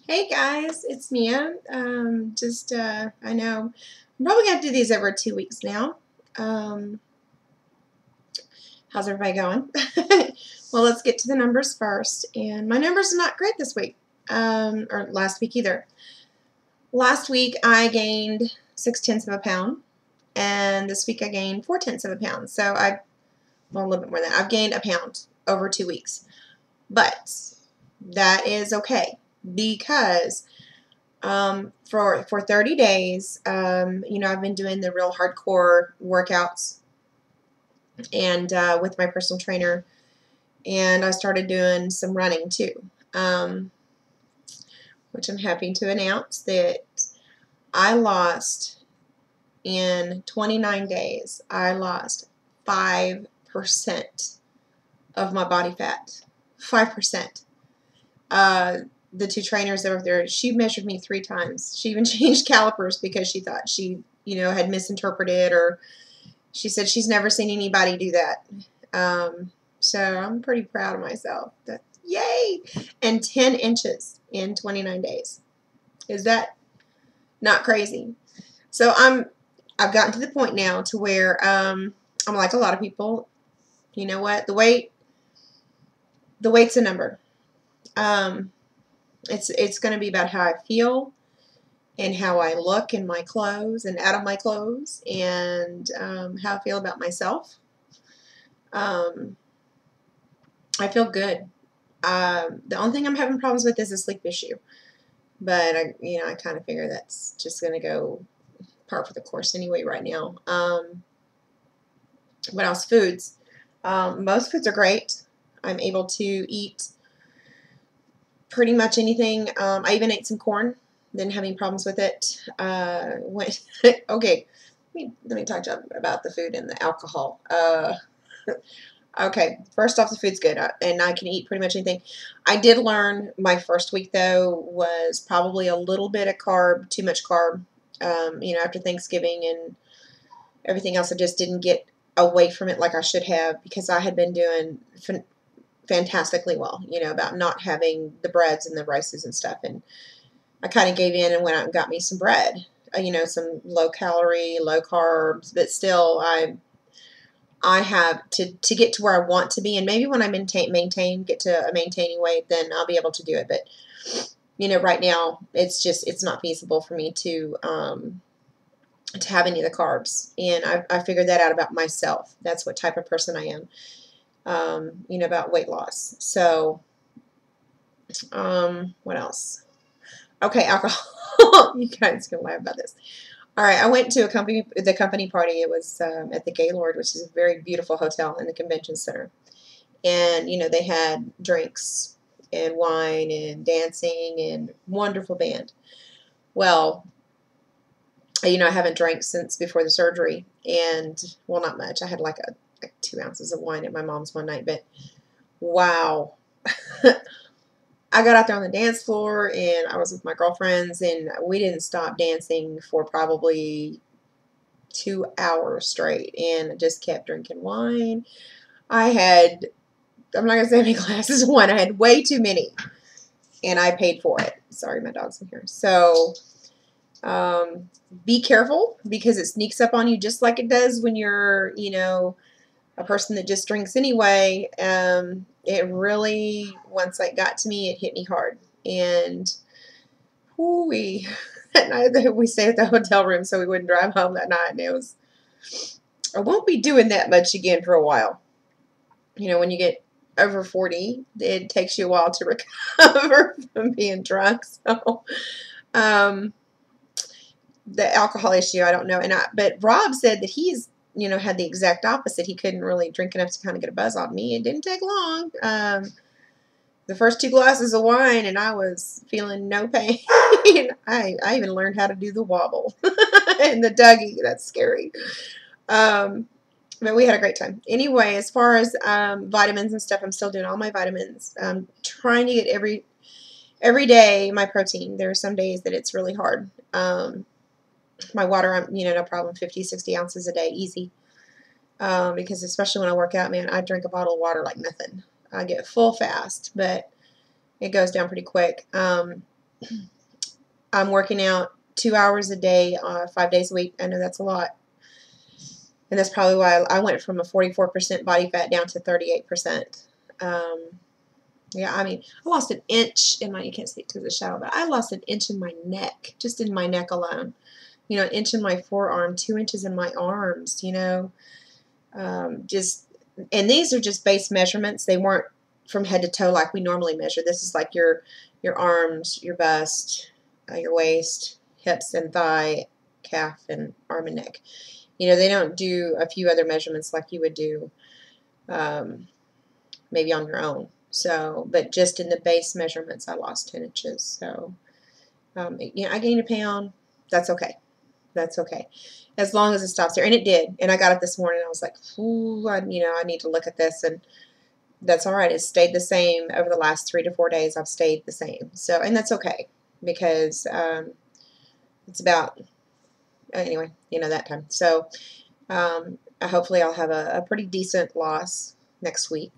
Hey guys, it's Mia. I know I'm probably gonna have to do these every 2 weeks now. Um, how's everybody going? Well, let's get to the numbers first. And my numbers are not great this week, or last week either. Last week I gained 6/10 of a pound, and this week I gained 4/10 of a pound. So well, a little bit more than that. I've gained a pound over 2 weeks, but that is okay because for 30 days, I've been doing the real hardcore workouts and with my personal trainer, and I started doing some running too, which I'm happy to announce that I lost in 29 days. I lost 5% of my body fat. 5%. The two trainers that were there, she measured me 3 times. She even changed calipers because she thought she, had misinterpreted, or she said she's never seen anybody do that. So I'm pretty proud of myself. Yay! And 10 inches in 29 days. Is that not crazy? So I've gotten to the point now to where I'm like a lot of people. You know what? The weight's a number. It's going to be about how I feel and how I look in my clothes and out of my clothes, and how I feel about myself. I feel good. The only thing I'm having problems with is a sleep issue, but I kind of figure that's just going to go par for the course anyway right now. What else? Foods. Most foods are great. I'm able to eat pretty much anything. I even ate some corn. Didn't have any problems with it. Okay, let me talk to you about the food and the alcohol. Okay, first off, the food's good, and I can eat pretty much anything. I did learn my first week, though, was probably a little bit of carb, too much carb. After Thanksgiving and everything else, I just didn't get away from it like I should have, because I had been doing fantastically well, about not having the breads and the rices and stuff. And I kind of gave in and went out and got me some bread, some low calorie, low carbs, but still I have to get to where I want to be. And maybe when I get to a maintaining weight, then I'll be able to do it. But, right now it's not feasible for me to have any of the carbs. And I figured that out about myself. That's what type of person I am. About weight loss. So, what else? Okay, alcohol. You guys can laugh about this. All right, I went to the company party. It was at the Gaylord, which is a very beautiful hotel in the convention center. And, they had drinks and wine and dancing and wonderful band. Well, I haven't drank since before the surgery, and, well, not much. I had like 2 ounces of wine at my mom's one night, but wow. I got out there on the dance floor, and I was with my girlfriends, and we didn't stop dancing for probably 2 hours straight, and just kept drinking wine. I'm not going to say how many glasses of wine. I had way too many, and I paid for it. Sorry, my dog's in here. So, be careful, because it sneaks up on you just like it does when you're, a person that just drinks anyway. It really, once it got to me, it hit me hard. And that night we stayed at the hotel room so we wouldn't drive home that night. And I won't be doing that much again for a while. When you get over 40, it takes you a while to recover from being drunk. So, the alcohol issue, I don't know. But Rob said that he's had the exact opposite. He couldn't really drink enough to kind of get a buzz on me. It didn't take long. The first 2 glasses of wine, and I was feeling no pain. I even learned how to do the wobble and the Dougie. That's scary. But we had a great time. Anyway, as far as vitamins and stuff, I'm still doing all my vitamins. I'm trying to get every day my protein. There are some days that it's really hard. My water, I'm, no problem, 50, 60 ounces a day, easy. Because especially when I work out, man, I drink a bottle of water like nothing. I get full fast, but it goes down pretty quick. I'm working out 2 hours a day, 5 days a week. I know that's a lot. And that's probably why I went from a 44% body fat down to 38%. Yeah, I mean, I lost an inch in my, you can't see it because of the shadow, but I lost an inch in my neck, just in my neck alone. You know, an inch in my forearm, 2 inches in my arms, you know. And these are just base measurements. They weren't from head to toe like we normally measure. This is like your arms, your bust, your waist, hips and thigh, calf, and arm and neck. You know, they don't do a few other measurements like you would do maybe on your own. So, but just in the base measurements, I lost 10 inches. So, you know, I gained a pound. That's okay. That's okay. As long as it stops there. And it did. And I got up this morning and I was like, ooh, you know, I need to look at this. And that's all right. It stayed the same over the last 3 to 4 days. I've stayed the same. So, and that's okay because it's about, anyway, you know, that time. So, hopefully I'll have a pretty decent loss next week.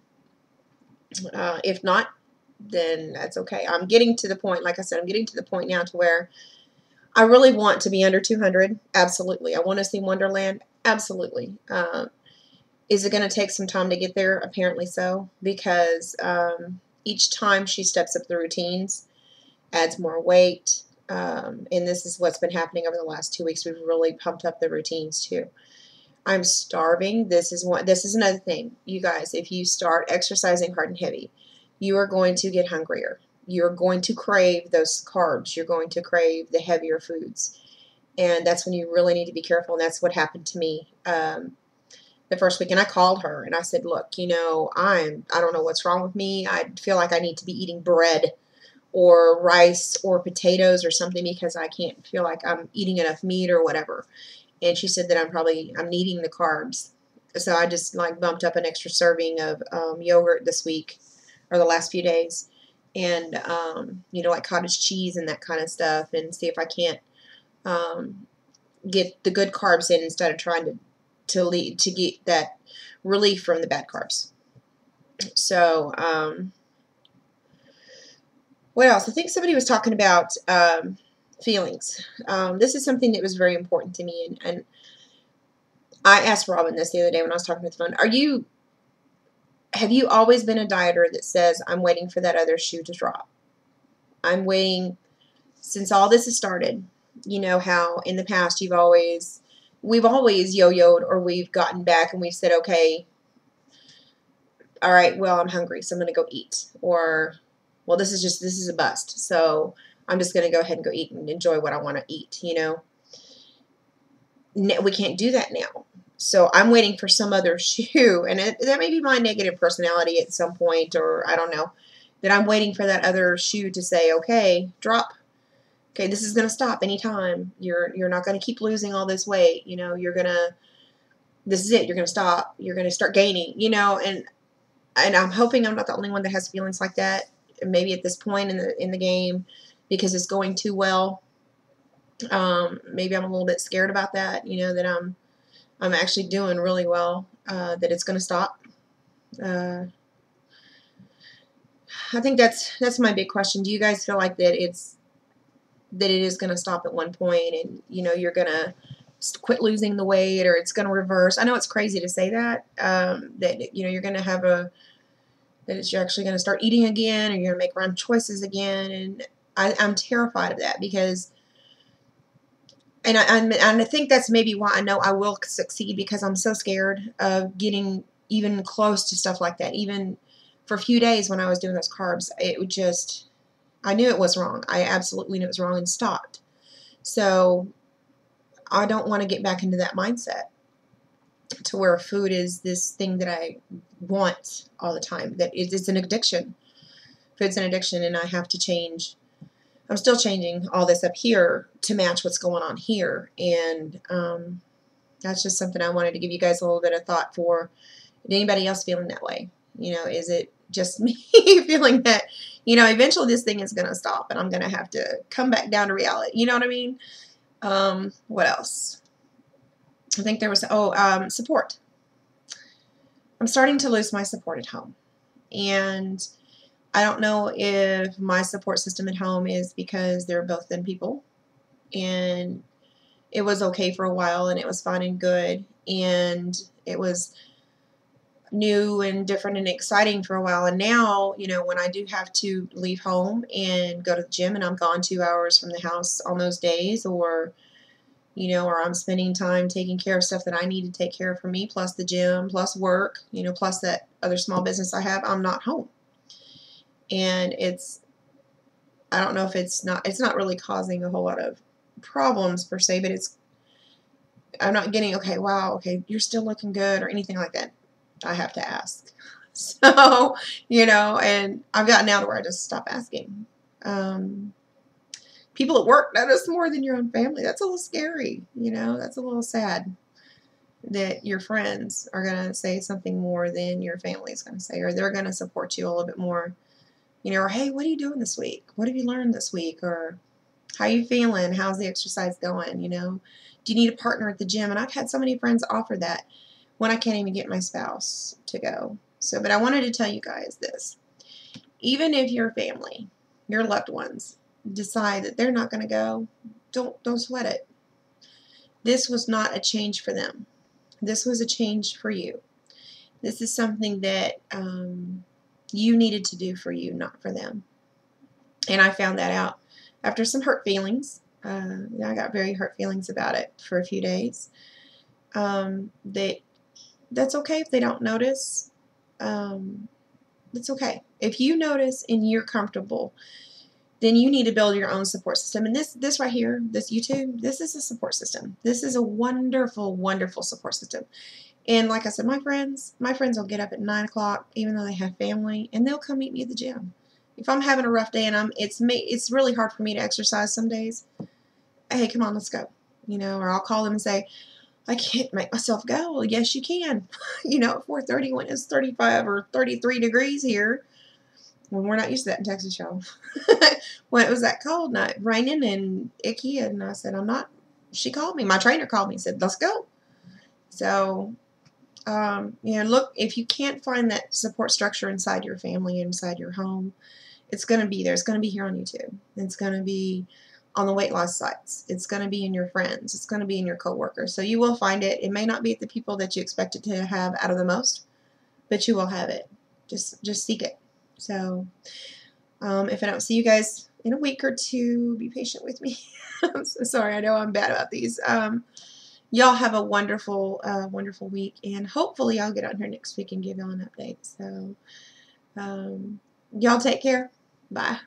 If not, then that's okay. I'm getting to the point, like I said, I'm getting to the point now to where I really want to be under 200. Absolutely. I want to see Wonderland. Absolutely. Is it going to take some time to get there? Apparently so, because each time she steps up the routines, adds more weight, and this is what's been happening over the last 2 weeks. We've really pumped up the routines too. I'm starving. This is another thing. You guys, if you start exercising hard and heavy, you are going to get hungrier. You're going to crave those carbs. You're going to crave the heavier foods. And that's when you really need to be careful. And that's what happened to me the first week. And I called her and I said, look, you know, I don't know what's wrong with me. I feel like I need to be eating bread or rice or potatoes or something because I can't feel like I'm eating enough meat or whatever. And she said that I'm needing the carbs. So I just like bumped up an extra serving of yogurt this week or the last few days. And, you know, like cottage cheese and that kind of stuff and see if I can't get the good carbs in instead of trying to get that relief from the bad carbs. So, what else? I think somebody was talking about feelings. This is something that was very important to me, and I asked Robin this the other day when I was talking to the phone. Have you always been a dieter that says, I'm waiting for that other shoe to drop? I'm waiting since all this has started. You know how in the past we've always yo-yoed, or we've gotten back and we've said, okay, all right, well, I'm hungry, so I'm going to go eat. Or, well, this is a bust, so I'm just going to go ahead and go eat and enjoy what I want to eat, you know. We can't do that now. So I'm waiting for some other shoe, and that may be my negative personality at some point, or I don't know, that I'm waiting for that other shoe to say, okay, drop. Okay, this is going to stop anytime. You're not going to keep losing all this weight. You know, this is it. You're going to stop. You're going to start gaining, you know, and I'm hoping I'm not the only one that has feelings like that. Maybe at this point in the game, because it's going too well. Maybe I'm a little bit scared about that, you know, that I'm actually doing really well, that it's going to stop. I think that's my big question. Do you guys feel like that it is going to stop at one point, and you know you're going to quit losing the weight, or it's going to reverse? I know it's crazy to say that, that you know you're going to have you're actually going to start eating again, or you're going to make wrong choices again, and I'm terrified of that because. And I think that's maybe why I know I will succeed, because I'm so scared of getting even close to stuff like that. Even for a few days when I was doing those carbs, it would just, I knew it was wrong. I absolutely knew it was wrong and stopped. So I don't want to get back into that mindset to where food is this thing that I want all the time, that it's an addiction. Food's an addiction, and I have to change. I'm still changing all this up here to match what's going on here, and that's just something I wanted to give you guys a little bit of thought for. Is anybody else feeling that way? You know, is it just me feeling that, you know, eventually this thing is going to stop and I'm going to have to come back down to reality? You know what I mean? What else? I think there was, support. I'm starting to lose my support at home, and I don't know if my support system at home is because they're both thin people, and it was okay for a while, and it was fun and good, and it was new and different and exciting for a while. And now, you know, when I do have to leave home and go to the gym, and I'm gone 2 hours from the house on those days, or you know, or I'm spending time taking care of stuff that I need to take care of for me, plus the gym, plus work, you know, plus that other small business I have, I'm not home. And I don't know if it's not really causing a whole lot of problems per se, but I'm not getting, okay, wow, okay, you're still looking good or anything like that. I have to ask. So, you know, and I've gotten now to where I just stop asking. People at work notice more than your own family. That's a little scary, you know, that's a little sad that your friends are going to say something more than your family is going to say, or they're going to support you a little bit more, you know, or hey, what are you doing this week? What have you learned this week? Or how are you feeling? How's the exercise going? You know, do you need a partner at the gym? And I've had so many friends offer that when I can't even get my spouse to go. So, but I wanted to tell you guys this. Even if your family, your loved ones, decide that they're not going to go, don't sweat it. This was not a change for them. This was a change for you. This is something that you needed to do for you, not for them. And I found that out after some hurt feelings. I got very hurt feelings about it for a few days. That's okay if they don't notice. It's okay. If you notice and you're comfortable, then you need to build your own support system. And this right here, this YouTube, this is a support system. This is a wonderful, wonderful support system. And like I said, my friends will get up at 9 o'clock, even though they have family, and they'll come meet me at the gym. If I'm having a rough day and it's really hard for me to exercise some days, hey, come on, let's go. You know, or I'll call them and say, I can't make myself go. Well, yes, you can. You know, at 4:30 when it's 35 or 33 degrees here. Well, we're not used to that in Texas, y'all. When it was that cold night, raining and icky, and I said, I'm not. She called me. My trainer called me and said, let's go. So, you know, look, if you can't find that support structure inside your family, inside your home, it's going to be there. It's going to be here on YouTube. It's going to be on the weight loss sites. It's going to be in your friends. It's going to be in your coworkers. So you will find it. It may not be at the people that you expect it to have out of the most, but you will have it. Just seek it. So if I don't see you guys in a week or two, be patient with me. I'm so sorry. I know I'm bad about these. Y'all have a wonderful, wonderful week, and hopefully I'll get on here next week and give y'all an update. So y'all take care. Bye.